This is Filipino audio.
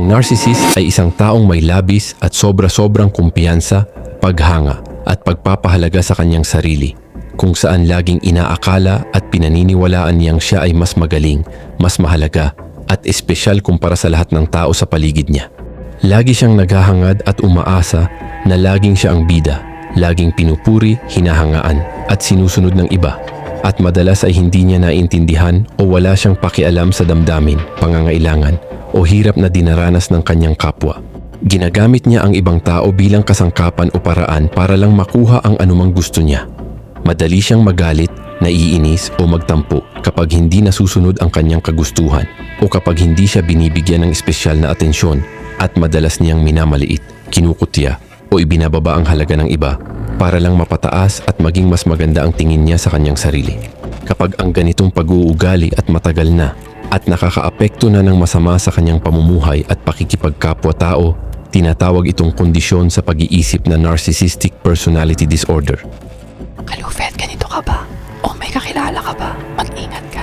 Ang narcissist ay isang taong may labis at sobra-sobrang kumpiyansa, paghanga at pagpapahalaga sa kanyang sarili, kung saan laging inaakala at pinaniniwalaan niyang siya ay mas magaling, mas mahalaga at espesyal kumpara sa lahat ng tao sa paligid niya. Lagi siyang naghahangad at umaasa na laging siya ang bida, laging pinupuri, hinahangaan at sinusunod ng iba. At madalas ay hindi niya naiintindihan o wala siyang pakialam sa damdamin, pangangailangan o hirap na dinaranas ng kanyang kapwa. Ginagamit niya ang ibang tao bilang kasangkapan o paraan para lang makuha ang anumang gusto niya. Madali siyang magalit, naiinis o magtampo kapag hindi nasusunod ang kanyang kagustuhan o kapag hindi siya binibigyan ng espesyal na atensyon, at madalas niyang minamaliit, kinukutya o ibinababa ang halaga ng iba para lang mapataas at maging mas maganda ang tingin niya sa kanyang sarili. Kapag ang ganitong pag-uugali at matagal na at nakakaapekto na ng masama sa kanyang pamumuhay at pakikipagkapwa-tao, tinatawag itong kondisyon sa pag-iisip na narcissistic personality disorder. Kalufet, ganito ka ba? O may kakilala ka ba? Mag-ingat ka.